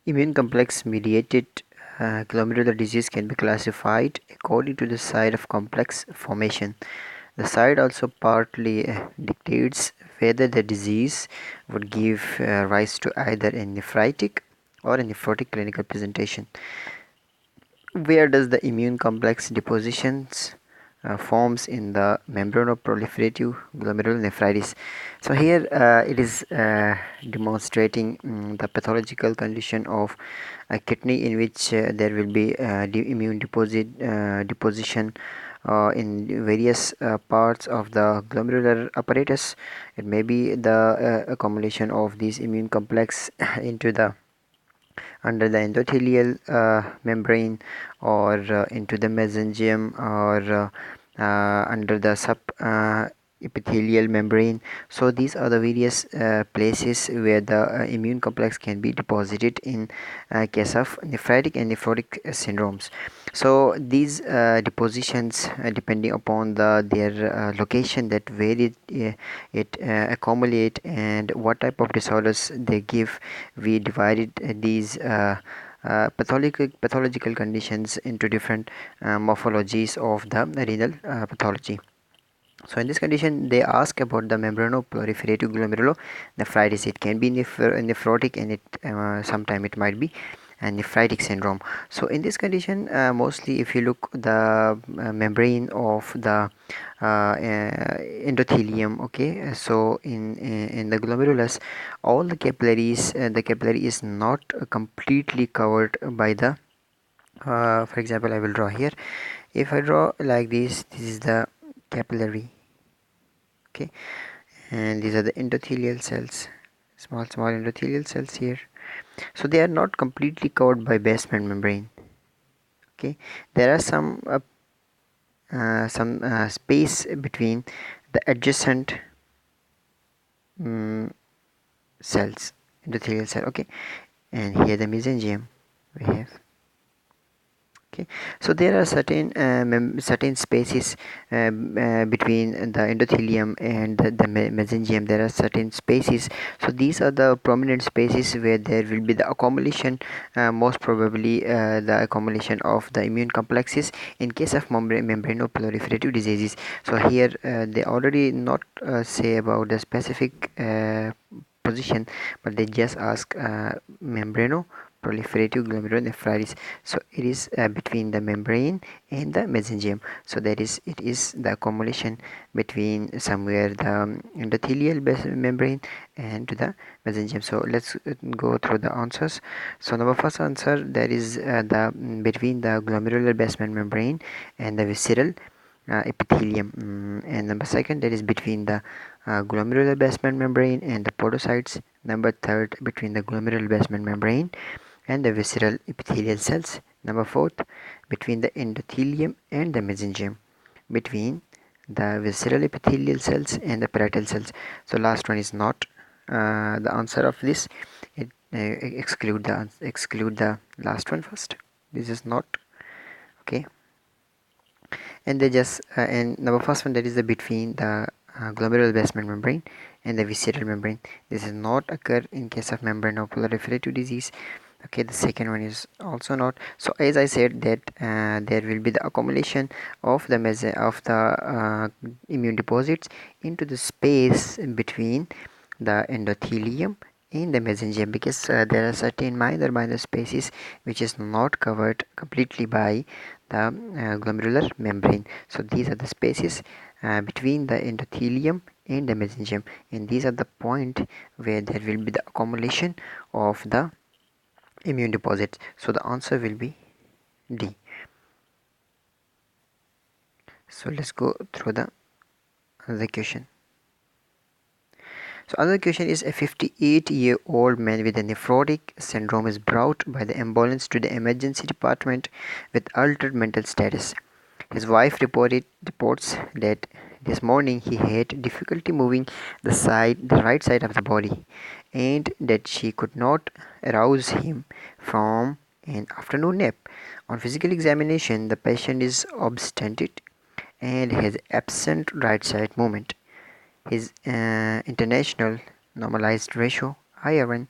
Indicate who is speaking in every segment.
Speaker 1: Immune complex mediated glomerular disease can be classified according to the site of complex formation. The site also partly dictates whether the disease would give rise to either a nephritic or a nephrotic clinical presentation. Where does the immune complex depositions forms in the membranoproliferative glomerulonephritis? So here it is demonstrating the pathological condition of a kidney in which there will be immune deposition in various parts of the glomerular apparatus. It may be the accumulation of these immune complex into the under the endothelial membrane, or into the mesangium, or under the sub epithelial membrane. So these are the various places where the immune complex can be deposited in case of nephritic and nephrotic syndromes. So these depositions, depending upon their location, that where it accumulate and what type of disorders they give, we divided these pathological conditions into different morphologies of the renal pathology. So in this condition, they ask about the membranoproliferative glomerulonephritis. It can be nephrotic, and it sometime it might be a nephritic syndrome. So in this condition, mostly if you look the membrane of the endothelium, okay, so in the glomerulus, all the capillary is not completely covered by the for example, I will draw here. If I draw like this is the capillary, okay, and these are the endothelial cells, small endothelial cells here. So they are not completely covered by basement membrane, okay. There are some space between the adjacent um, cells, endothelial cell, okay, and here the mesangium we have. Okay, so there are certain spaces between the endothelium and the mesangium. There are certain spaces. So these are the prominent spaces where there will be the accumulation, most probably the accumulation of the immune complexes in case of membranoproliferative diseases. So here they already not say about the specific position, but they just ask membranoproliferative glomerulonephritis. So it is between the membrane and the mesangium. So that is, it is the accumulation between somewhere the endothelial membrane and to the mesangium. So let's go through the answers. So number first answer, there is the between the glomerular basement membrane and the visceral epithelium. And number second, that is between the glomerular basement membrane and the podocytes. Number third, between the glomerular basement membrane and the visceral epithelial cells. Number fourth, between the endothelium and the mesangium, between the visceral epithelial cells and the parietal cells. So last one is not the answer of this. It exclude the last one first. This is not okay. And they just and number first one, that is the between the glomerular basement membrane and the visceral membrane. This is not occur in case of membranoproliferative disease. Okay, the second one is also not. So as I said that there will be the accumulation of the immune deposits into the space between the endothelium in the mesangium, because there are certain minor spaces which is not covered completely by the glomerular membrane. So these are the spaces between the endothelium and the mesangium, and these are the point where there will be the accumulation of the immune deposits. So the answer will be D. So let's go through the other question. So another question is, a 58-year-old man with a nephrotic syndrome is brought by the ambulance to the emergency department with altered mental status. His wife reports that this morning he had difficulty moving the right side of the body, and that she could not arouse him from an afternoon nap. On physical examination, the patient is obstinate and has absent right side movement. His international normalized ratio iron.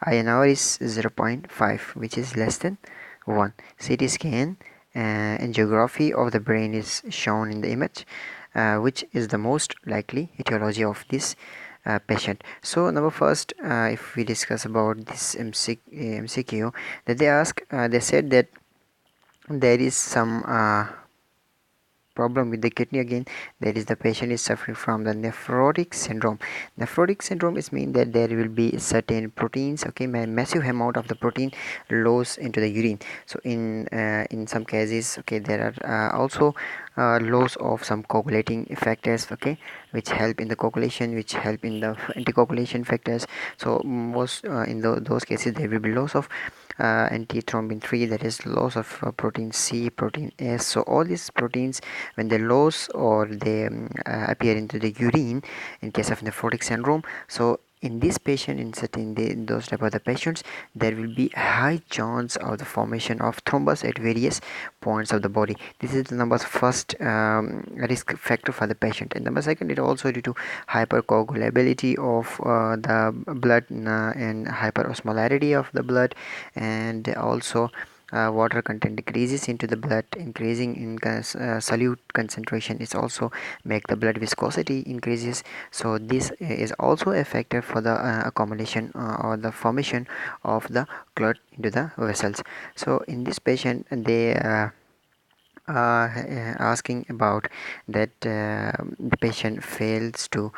Speaker 1: INR is 0.5, which is less than 1. CT scan angiography of the brain is shown in the image, which is the most likely etiology of this patient. So number first, if we discuss about this MCQ, that they said that there is some problem with the kidney. Again, that is the patient is suffering from the nephrotic syndrome. Nephrotic syndrome is mean that there will be certain proteins, okay, massive amount of the protein loss into the urine. So in some cases, okay, there are also loss of some coagulating factors, okay, which help in the coagulation, which help in the anticoagulation factors. So most in those cases there will be loss of antithrombin 3, that is loss of protein C, protein S. So all these proteins, when they lose or they appear into the urine in case of nephrotic syndrome, so in this patient, in those type of the patients, there will be high chance of the formation of thrombus at various points of the body. This is the number first risk factor for the patient. And number second, it also due to hypercoagulability of the blood and hyperosmolarity of the blood, and also water content decreases into the blood, increasing in solute concentration is also make the blood viscosity increases. So this is also a factor for the accumulation or the formation of the clot into the vessels. So in this patient, they asking about that the patient fails to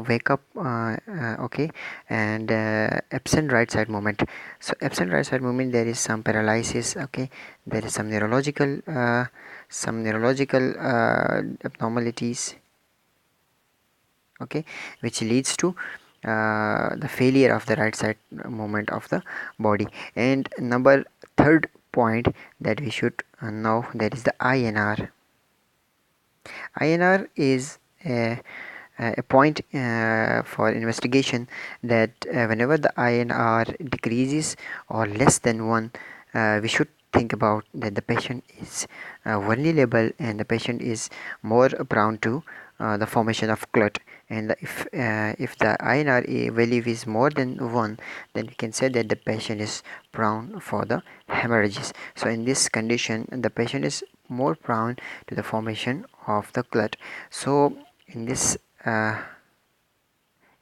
Speaker 1: wake up, okay, and absent right side movement. So absent right side movement, there is some paralysis, okay, there is some neurological abnormalities, okay, which leads to the failure of the right side movement of the body. And number third point that we should know, that is the INR. INR is a point for investigation, that whenever the INR decreases or less than 1, we should think about that the patient is vulnerable and the patient is more prone to the formation of clot. And if the INR value is more than 1, then we can say that the patient is prone for the hemorrhages. So in this condition, the patient is more prone to the formation of the clot. So in this uh,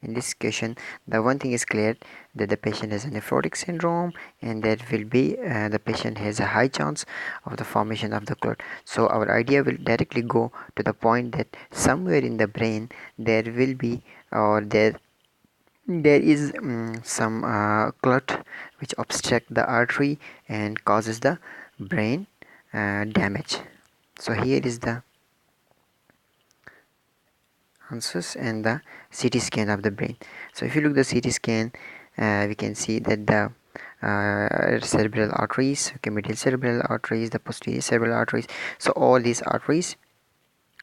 Speaker 1: in this question, the one thing is clear, that the patient has a nephrotic syndrome, and that will be the patient has a high chance of the formation of the clot. So our idea will directly go to the point that somewhere in the brain there will be, or there is some clot which obstruct the artery and causes the brain damage. So here is the answers and the CT scan of the brain. So if you look the CT scan, we can see that the cerebral arteries, okay, medial cerebral arteries, the posterior cerebral arteries, so all these arteries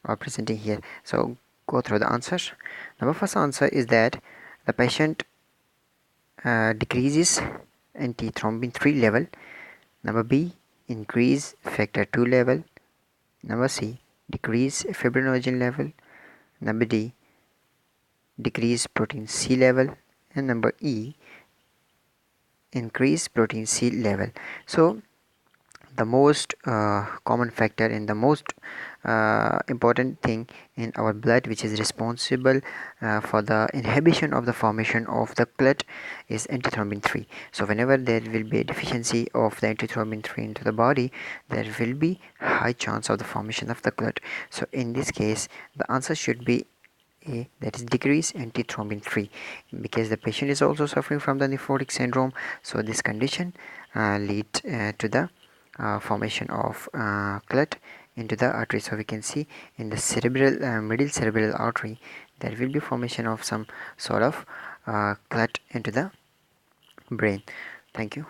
Speaker 1: are presenting here. So go through the answers. Number first answer is that the patient decreases antithrombin 3 level. Number B, increase factor 2 level. Number C, decrease fibrinogen level. Number D, decrease protein C level. And number E, increase protein C level. So the most common factor and the most important thing in our blood which is responsible for the inhibition of the formation of the clot is antithrombin 3. So whenever there will be a deficiency of the antithrombin 3 into the body, there will be high chance of the formation of the clot. So in this case, the answer should be A, that is decrease antithrombin 3, because the patient is also suffering from the nephrotic syndrome. So this condition lead to the formation of clot into the artery. So we can see in the cerebral middle cerebral artery, there will be formation of some sort of clot into the brain. Thank you.